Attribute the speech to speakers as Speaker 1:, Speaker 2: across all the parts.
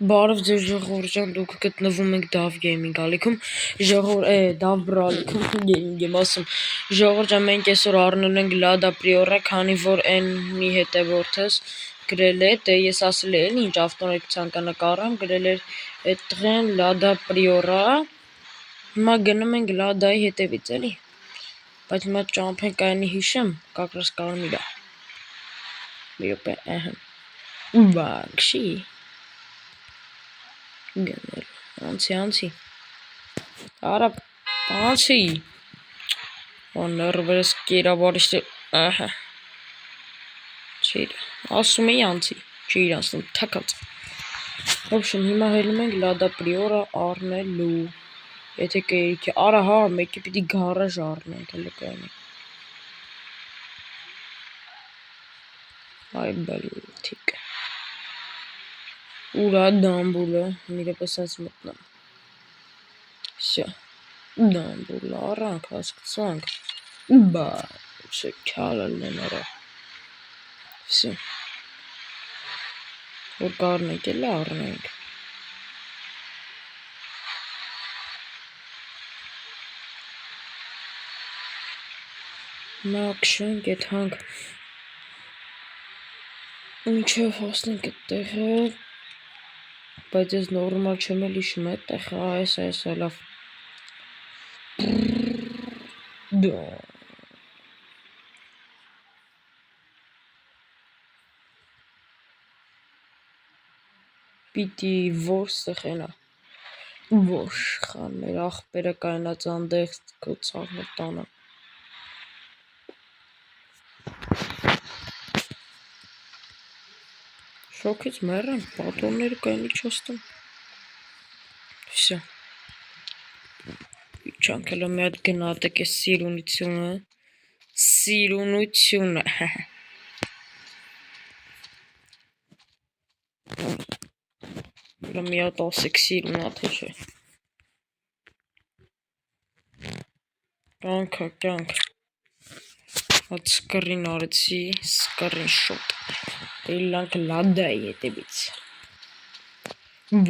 Speaker 1: Բարև ձեզ ժողովուրդ, դուք գտնվում եք Dav Gaming ալիքում, Dav Bro ալիքում եմ ասում, ժողովուրդ, մենք այսօր առնել ենք Lada Priora, քանի որ այն մի հետևորդս գրել է, դե ես ասել եմ, ինչ ավտոներ ցանկանա կառամ, գրել էր այդ տղեն Lada Priora, հիմա գնում ենք Lada-ի հետևից, էլի, բայց հիմա ճամփենք այնի հիշեմ, как раз կարմիրա, միոպե, բաքշի գնել, անցի, արա, անցի, ներվերս կերավարիշտ է, չիր, ասում էի անցի, չիր ասում, թակած, ոբշեմ, հիմա հելում ենք Lada Priora առնելու, եթե կերիք է, արա հա, մեկի պիտի գարաժ առնեն, տելեկայանի, այ բլթիկ, ուրա դամբուլը, միրեպս այս մտնամ, սյա, դամբուլը առանք, հասկցանք, բա, չքալել են արա, սյա, որ կարնենք էլ առնենք, մաքշենք էտ հանք, ինչև հասնենք էտ տեղը, բայց ես նորմալ չեմ էլ իշում էտ տեղը, այս լավ, դա, պիտի որ սխենա, որ խան մեր աղբերը կայնած անդեղ կոցաղն է տանը, շոքից մեռան, պատոնները կայնի չոստում, վսյա, իչանք հլը մի հատ գնատեք է սիրունությունը, հլը մի հատ ասեք սիրունա թե չէ, կյանք, հատ սկրին արեցի, սկրին շոտ, իլանք Lada-ի հետևից,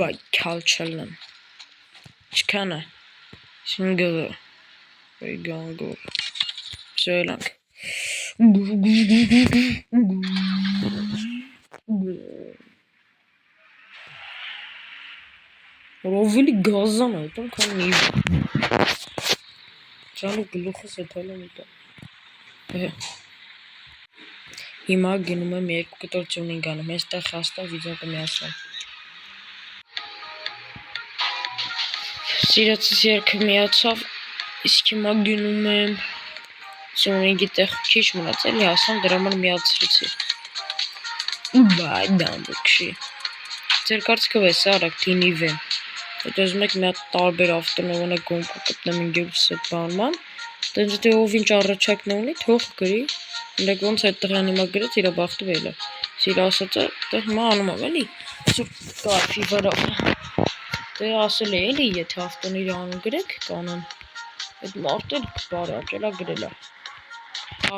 Speaker 1: վայ կալ չելնեմ, չքան է, շնգվը, վայ գանգոր, վսյա իլանք, ռովելի գազան այտում, կան միվ, ճալի գլուխս էթալ եմ իտա, հիմա գնում եմ երկու կտոր ծյունինգ անեմ, ես տեղ հաստան վիդեոկը միացնեմ, սիրացիս երկը միացավ, իսկ հիմա գնում եմ ծյունինգի տեղ քիչ մնաց, էլի հասան դրա մար միացրիցի, բայ դամբուքշի, ձեր կարծիքով ես արակ թինիվ եմ, Եթե ուզում եք մի հատ տարբեր ավտոնովանակ գոմկը կտնեմ ինգերուս այդ բանման, տենց եթե ով ինչ առաջակն ունի, թող գրի, իլեք ոնց այդ տղան հիմա գրեց իրա բախտը վելը, սիրա ասած է, դե հիմա անում եմ էլի, սուր կարվի վրավ, դե ասել է էլի, եթե ավտոն իր անուն գրեք կանան, այդ մարդ էլ բարակ էլա գրել է,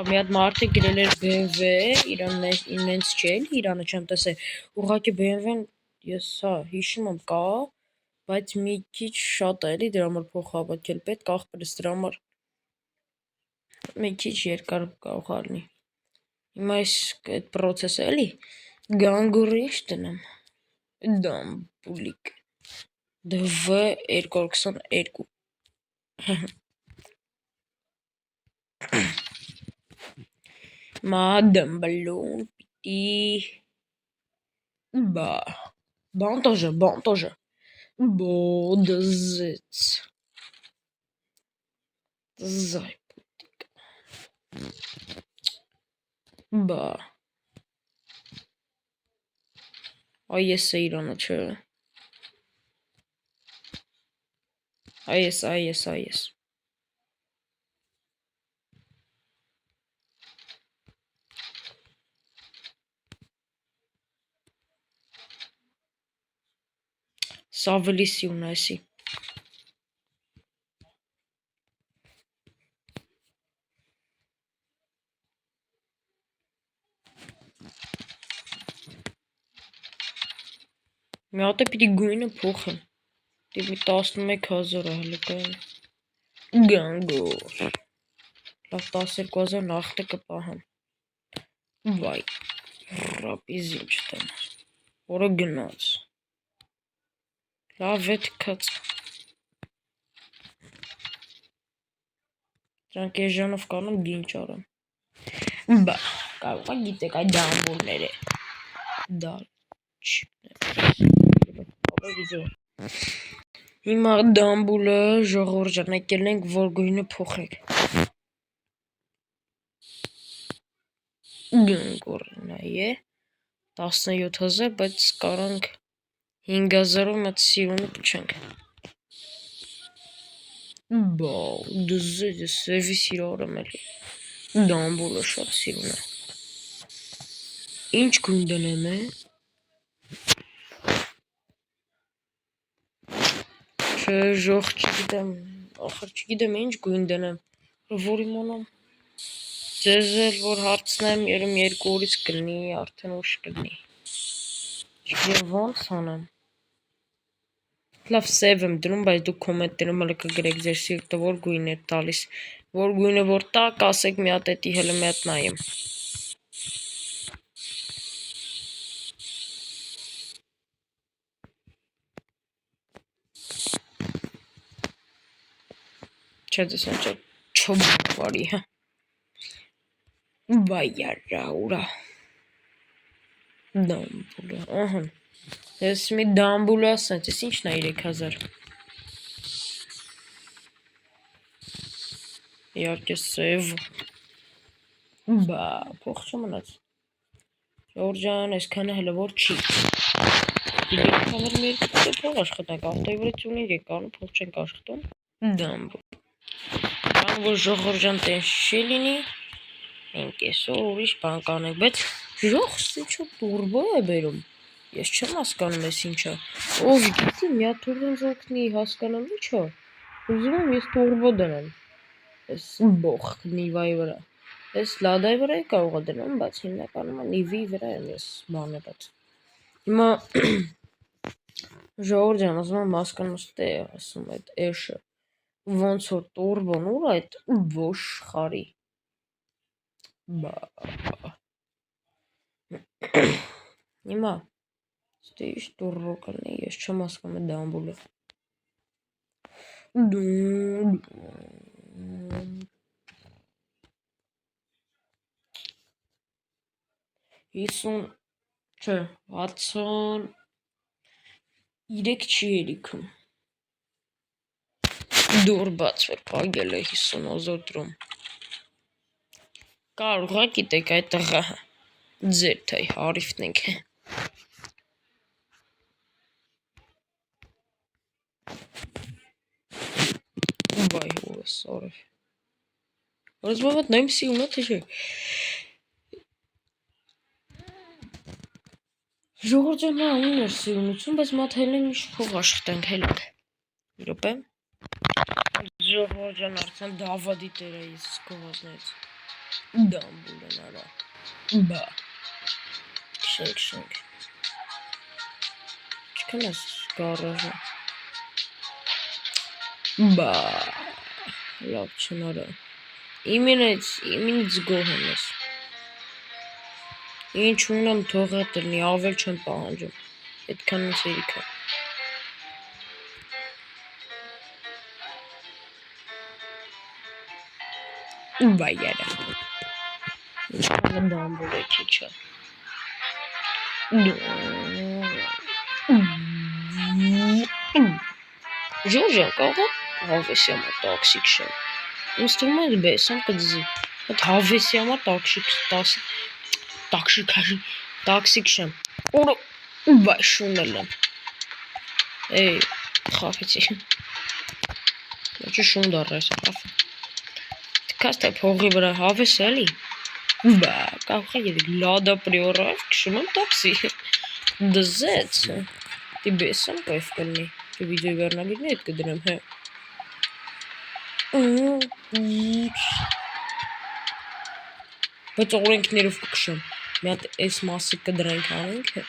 Speaker 1: մի հատ մարդը գրել էր BMW, իրան ինենց չէ էլի, իրանը չեմ տեսել, ուղղակի BMW-ն ես հիշում եմ կա, բայց մի քիչ շատ է էլի դրա համար փող հավաքել պետք աղբերս դրա համար մի քիչ երկար կարող առնի հիմա այս այդ process-ը էլի գանգուրի ինչ տնեմ դամբուլիկ DV222 մադամբլուն պիտի բանտոժը Бодзец. Зай путик. Ба. Այս է իրանը չէ։ Այս։ Սա ավելի սյուն է էսի։ Մի հատ է պիտի գույնը փոխեմ։ Դե մի 11000 հələ կային։ Գանգոր։ Լավ 12000 նախտը կպահեմ։ Վայ։ Ռապիզի չտեմ։ Որը գնաց։ Լավ է թքած։ Դրանք էժանով կանեմ գին ճարեմ։ Բա, կարող է գիտեք այդ դամբուրները։ Դա Հիմա դամբուլը ժողովուրդ եկել ենք, որ գույնը փոխեք։ Գորնա է 17000, բայց կարանք 5000-ով մեծ սիրունը փչենք։ Բա, դզե սևի սիրարեմ էլի։ Դամբուլը շատ սիրուն է։ Ինչ գույն դնեմ է։ Ժող չգիտեմ, ախր չգիտեմ ինչ գույն դնեմ, որ իմանամ։ Ձեզ էլ որ հարցնեմ, երում 2 օրից կլինի, արդեն ուշ կլինի։ Չգիտեմ ոնց անեմ։ Լավ սև եմ դնում, բայց դուք կոմենտներում հələ կգրեք ձեր սիրտը որ գույն է տալիս, որ գույնը որ տակ, ասեք մի հատ էտի հələ մի հատ նայեմ։ Չէ, դեսան չէ, չոբարի, հա։ Վայ արա, ուրա։ Դամբուլը, ահա։ Ես մի դամբուլը ասենց, ես ինչն է 3000։ Իհարկե սև։ Բա, փող չմնաց։ Ժորժան, այսքանը հələ որ չի։ Դիլի քամեր մեր փող աշխատանք, ավտոյի վրա ծունի եկան, փող չենք աշխատում։ Դամբուլ։ Բան որ ժողովրդյան տես չի լինի, ենք այսօր ուրիշ բան կանենք, բայց ժողս ինչ տուրբո է բերում։ Ես չեմ հասկանում ես ինչա։ Ով գիտի մի հատ ինձ օգնի հասկանամ ինչա։ Ուզում եմ ես տուրբո դնեմ։ Այս բոխ նիվայի վրա։ Այս լադայի վրա կարող է դնեմ, բայց հիմնականում նիվի վրա եմ ես բաներած։ Հիմա ժողովրդյան ասում եմ հասկանում ստե ասում այդ էշը։ Ոնց որ տուրբոն ուր այդ ոշխարի։ Բա։ Հիմա ստե ինչ տուրբո կլինի, ես չեմ հասկանում դամբուլը։ Իսուն, չէ, 63 չի երիքում։ Դուր բացվեր, պագել է 50,000 դրում։ Կարող է գիտեք այդ տղա ձեր թայ հարիվն ենք։ Վայ հովս արև։ Որս բավատ նայմ սիունա թե չէ։ Ժողորդյան նա ուներ սիունություն, բայց մատ հելեն ինչ փող աշխատանք հելենք։ Իրոպ եմ։ Ժողորդյան արդեն դավադի տեր է ես գովազնեց։ Դամբուլ են արա։ Բա։ Շենք։ Չկան ես գարաժը։ Բա։ Լավ չնարա։ Իმინից գոհ եմ ես։ Ինչ ունեմ թողը տրնի, ավել չեմ պահանջում։ Այդքան ես երիքը։ Վայ արա։ Ինչքան դամբուլ է քիչը։ Ժորժան կաղա հավեսի ամա տաքսիկ շեմ։ Ինձ թվում է բեսան կդզի։ Այդ հավեսի ամա տաքսիկ շեմ։ Որը վայ շունել եմ։ Էй, խավեցի։ Ոչի շուն դարր այս խավը։ Թքաս թե փողի վրա հավես էլի։ Բա, կարող է եդիկ լադա պրիորավ կշում եմ տաքսի։ Դզեց։ Դի բեսան կայվ կլնի։ Դի վիդեոյի վերնագիրն էդ կդրեմ, հե։ Բայց օրենքներով կքշեմ։ Մի հատ այս մասը կդրանք անենք, հե։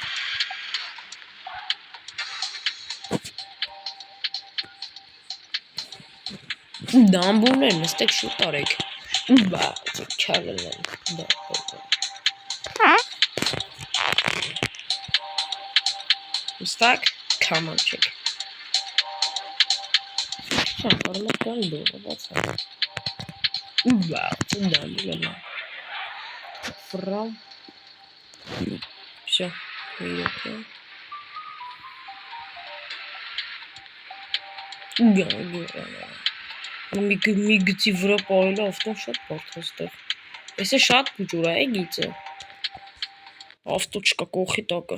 Speaker 1: Դամբուրներն ստեք շուտ արեք։ Բա, չալել են։ Ստակ, come on check։ Հարմար կան դուրը, բաց է։ Բա, դամբուրներն։ Фрау. Все, выехали. Մի գծի վրա պահելը ավտոն շատ բարդ հստեղ։ Ես է շատ բուջուր է գիծը։ Ավտո չկա կողի տակը։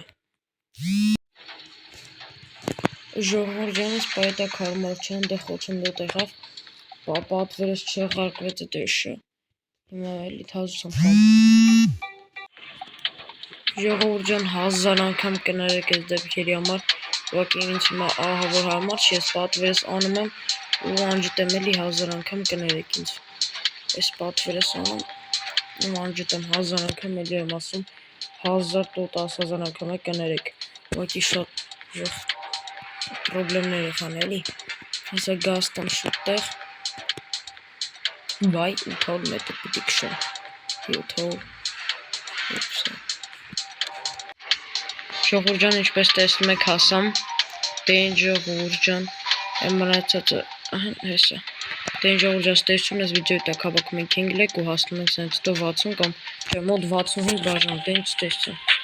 Speaker 1: Ժողովրջանից պայտակ հարմար չեն դե խոչնդոտ եղավ։ Պատվերս չեղարկվեց է դեշը։ Հիմա էլի թազուսամ խամ։ Ժողովրջան 1000 անգամ կներեք ես դեպքերի համար, ուղղակի ինձ հիմա ահա որ համար չի, ես պատվերս անում եմ ու անջտեմ էլի 1000 անգամ կներեք ինձ։ Ես պատվերս անում ու անջտեմ 1000 անգամ էլի եմ ասում 1000 տոտ 10000 անգամ է կներեք։ Ուղղակի շատ պրոբլեմներ եղան էլի։ Հեսա գաստան շուտ տեղ։ Վայ 800 մետր պիտի քշեմ։ 700 Ժողովուրդ ինչպես տեսնում եք հասամ, դեն ժողովուրդ մնացածը հեսա։ Դեն ժողովուրդ տեսնում ես վիդեոյի տակ հավաքում ենք 5 լայք ու հասնում ենք սենց 60 կամ մոտ 65 բաժան, դեն չտեսցեմ։